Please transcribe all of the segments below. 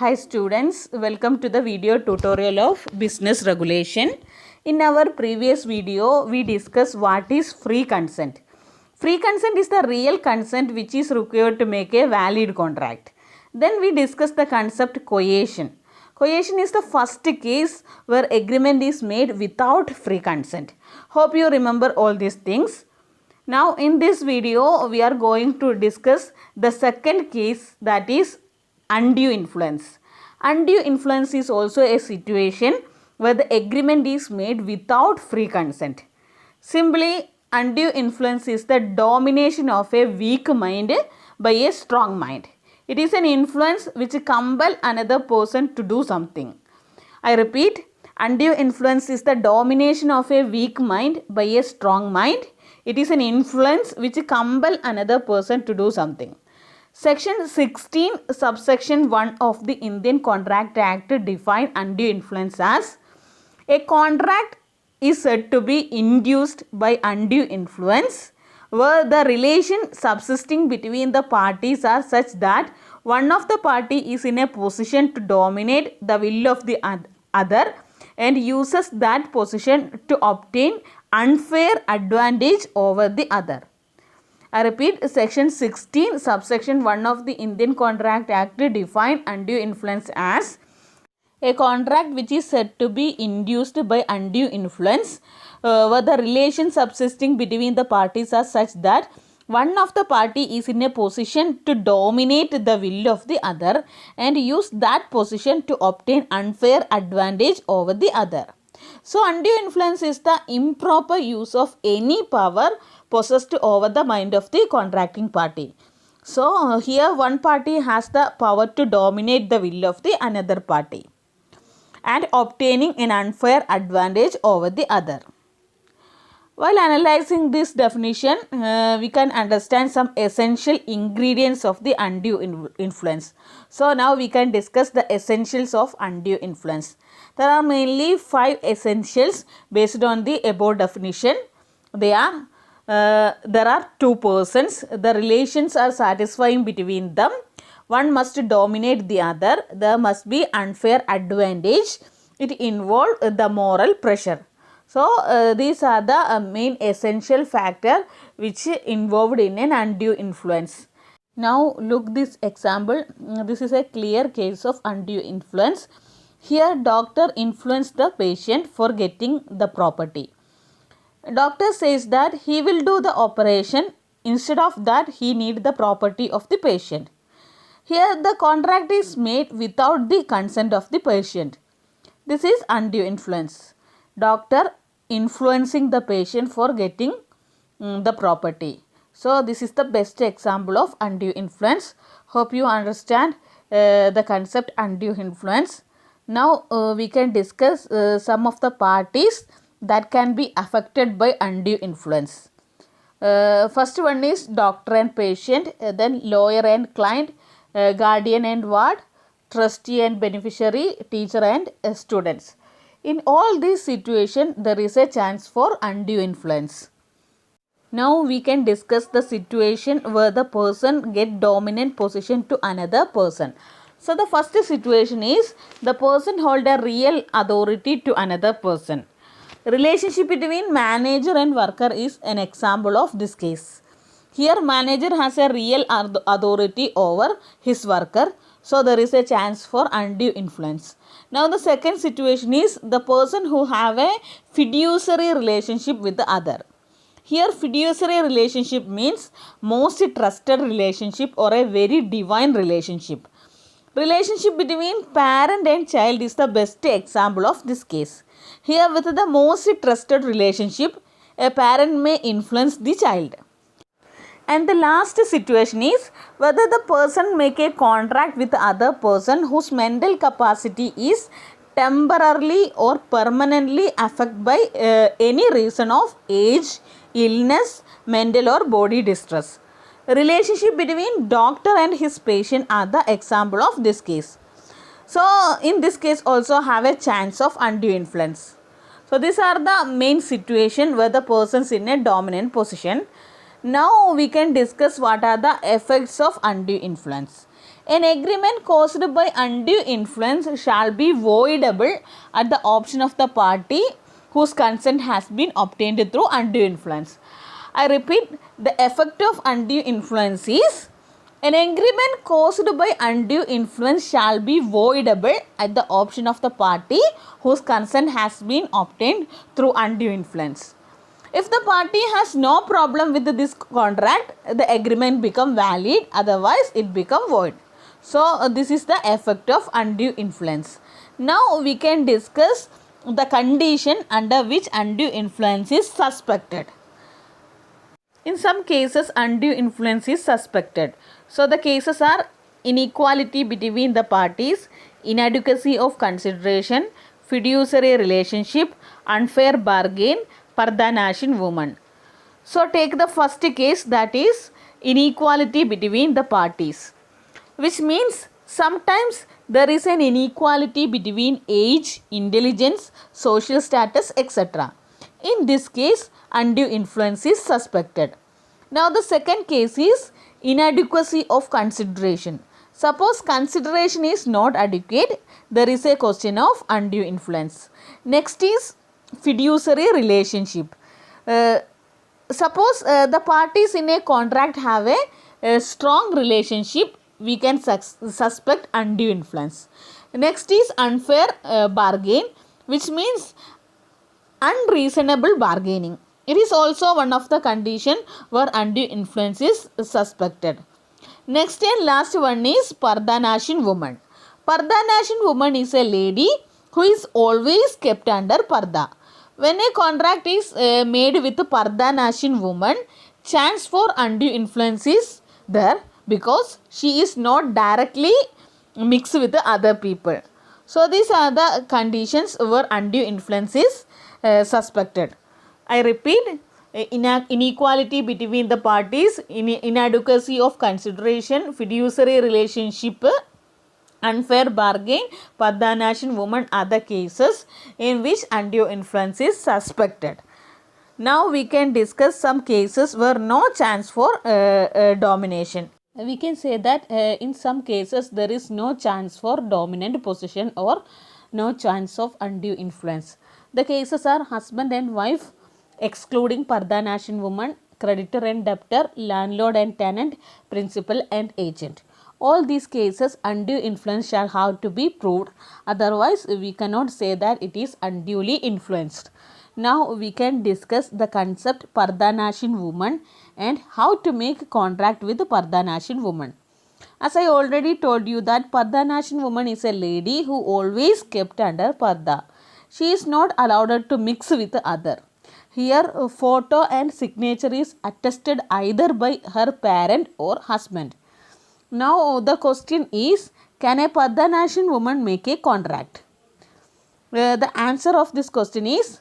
Hi students, welcome to the video tutorial of business regulation. In our previous video, we discussed what is free consent. Free consent is the real consent which is required to make a valid contract. Then we discussed the concept coercion. Coercion is the first case where agreement is made without free consent. Hope you remember all these things. Now in this video, we are going to discuss the second case, that is undue influence. Undue influence is also a situation where the agreement is made without free consent. Simply, undue influence is the domination of a weak mind by a strong mind. It is an influence which compels another person to do something. I repeat, undue influence is the domination of a weak mind by a strong mind. It is an influence which compels another person to do something. Section 16 subsection 1 of the Indian Contract Act define undue influence as a contract is said to be induced by undue influence where the relation subsisting between the parties are such that one of the party is in a position to dominate the will of the other and uses that position to obtain unfair advantage over the other. I repeat, section 16 subsection 1 of the Indian Contract Act define undue influence as a contract which is said to be induced by undue influence where the relations subsisting between the parties are such that one of the party is in a position to dominate the will of the other and use that position to obtain unfair advantage over the other. So, undue influence is the improper use of any power possessed over the mind of the contracting party. So, here one party has the power to dominate the will of the another party and obtaining an unfair advantage over the other. While analyzing this definition, we can understand some essential ingredients of the undue influence. So, now we can discuss the essentials of undue influence. There are mainly 5 essentials based on the above definition. They are, there are 2 persons, the relations are satisfying between them, one must dominate the other, there must be unfair advantage, it involves the moral pressure. So, these are the main essential factor which involved in an undue influence. Now, look this example. This is a clear case of undue influence. Here, doctor influenced the patient for getting the property. Doctor says that he will do the operation. Instead of that, he needs the property of the patient. Here, the contract is made without the consent of the patient. This is undue influence. Doctor influencing the patient for getting the property. So, this is the best example of undue influence. Hope you understand the concept undue influence. Now, we can discuss some of the parties that can be affected by undue influence. First one is doctor and patient, then lawyer and client, guardian and ward, trustee and beneficiary, teacher and students. In all these situations, there is a chance for undue influence. Now we can discuss the situation where the person get dominant position to another person. So the first situation is the person hold a real authority to another person. Relationship between manager and worker is an example of this case. Here manager has a real authority over his worker. So there is a chance for undue influence. Now the second situation is the person who have a fiduciary relationship with the other. Here fiduciary relationship means most trusted relationship or a very divine relationship. Relationship between parent and child is the best example of this case. Here with the most trusted relationship, a parent may influence the child. And the last situation is whether the person make a contract with the other person whose mental capacity is temporarily or permanently affected by any reason of age, illness, mental or body distress. Relationship between doctor and his patient are the example of this case. So, in this case also have a chance of undue influence. So, these are the main situation where the person is in a dominant position. Now, we can discuss what are the effects of undue influence. An agreement caused by undue influence shall be voidable at the option of the party whose consent has been obtained through undue influence. I repeat, the effect of undue influence is an agreement caused by undue influence shall be voidable at the option of the party whose consent has been obtained through undue influence. If the party has no problem with this contract, the agreement become valid, otherwise it become void. So, this is the effect of undue influence. Now, we can discuss the condition under which undue influence is suspected. In some cases, undue influence is suspected. So, the cases are inequality between the parties, inadequacy of consideration, fiduciary relationship, unfair bargain, Pardanashin woman. So, take the first case, that is inequality between the parties, which means sometimes there is an inequality between age, intelligence, social status, etc. In this case, undue influence is suspected. Now, the second case is inadequacy of consideration. Suppose consideration is not adequate, there is a question of undue influence. Next is fiduciary relationship. Suppose the parties in a contract have a strong relationship, we can suspect undue influence. Next is unfair bargain, which means unreasonable bargaining. It is also one of the condition where undue influence is suspected. Next and last one is Pardanashin woman. Pardanashin woman is a lady who is always kept under parda. When a contract is made with Pardanashin woman, chance for undue influence is there because she is not directly mixed with the other people. So, these are the conditions where undue influence is suspected. I repeat, inequality between the parties, inadequacy of consideration, fiduciary relationship, unfair bargain, Pardanashin woman are the cases in which undue influence is suspected. Now, we can discuss some cases where no chance for domination. We can say that in some cases there is no chance for dominant position or no chance of undue influence. The cases are husband and wife, excluding Pardanashin woman, creditor and debtor, landlord and tenant, principal and agent. All these cases undue influence shall have to be proved, otherwise we cannot say that it is unduly influenced. Now we can discuss the concept Pardanashin woman and how to make contract with Pardanashin woman. As I already told you that Pardanashin woman is a lady who always kept under parda. She is not allowed to mix with other. Here photo and signature is attested either by her parent or husband. Now the question is, can a Pardanashin woman make a contract? The answer of this question is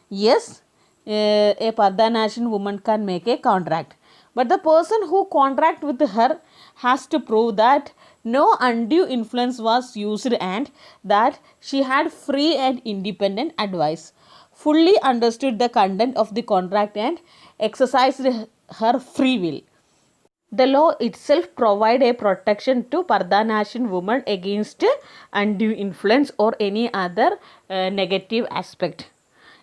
yes, a Pardanashin woman can make a contract. But the person who contract with her has to prove that no undue influence was used and that she had free and independent advice, fully understood the content of the contract and exercised her free will. The law itself provides a protection to Pardanashin woman against undue influence or any other negative aspect.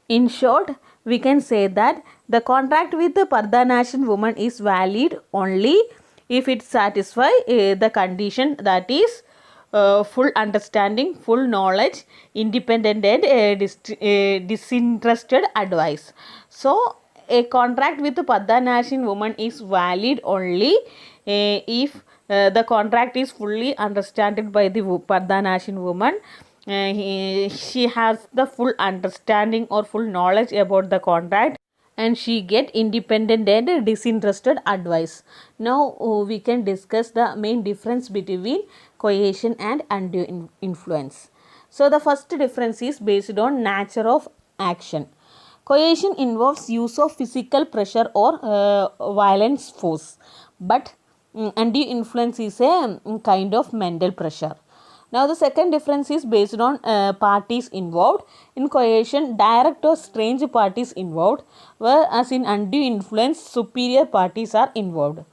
In short, we can say that the contract with the Pardanashin woman is valid only if it satisfies the condition, that is full understanding, full knowledge, independent and disinterested advice. So, a contract with the Pardanashin woman is valid only if the contract is fully understood by the Pardanashin woman. She has the full understanding or full knowledge about the contract and she get independent and disinterested advice. Now we can discuss the main difference between coercion and undue influence. So the first difference is based on nature of action. Coercion involves use of physical pressure or violence force, but undue influence is a kind of mental pressure. Now the second difference is based on parties involved. In coercion, direct or strange parties involved, whereas in undue influence, superior parties are involved.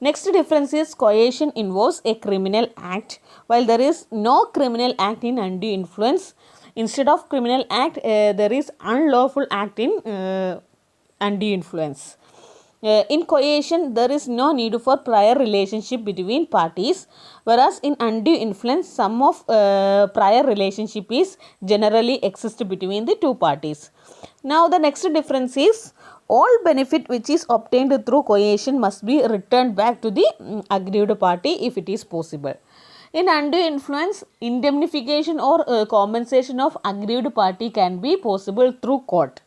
Next difference is coercion involves a criminal act, while there is no criminal act in undue influence. Instead of criminal act, there is unlawful act in undue influence. In coercion, there is no need for prior relationship between parties, whereas in undue influence, some of prior relationship is generally exist between the two parties. Now, the next difference is all benefit which is obtained through coercion must be returned back to the aggrieved party if it is possible. In undue influence, indemnification or compensation of aggrieved party can be possible through court.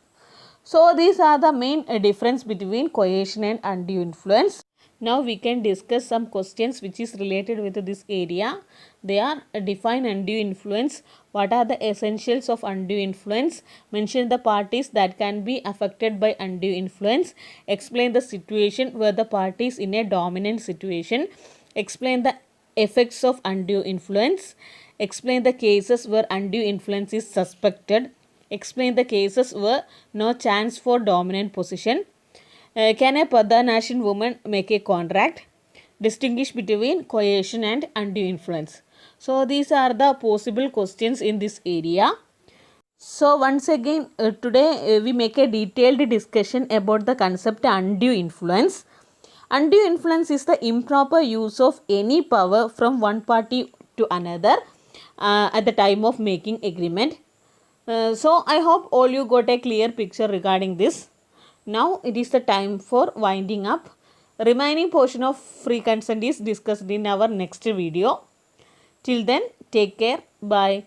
So, these are the main difference between coercion and undue influence. Now, we can discuss some questions which is related with this area. They are define undue influence. What are the essentials of undue influence? Mention the parties that can be affected by undue influence. Explain the situation where the party is in a dominant situation. Explain the effects of undue influence. Explain the cases where undue influence is suspected. Explain the cases where no chance for dominant position. Can a Padhanashin woman make a contract? Distinguish between coercion and undue influence. So, these are the possible questions in this area. So, once again, today we make a detailed discussion about the concept undue influence. Undue influence is the improper use of any power from one party to another at the time of making agreement. So, I hope all you got a clear picture regarding this. Now, it is the time for winding up. Remaining portion of free consent is discussed in our next video. Till then, take care. Bye.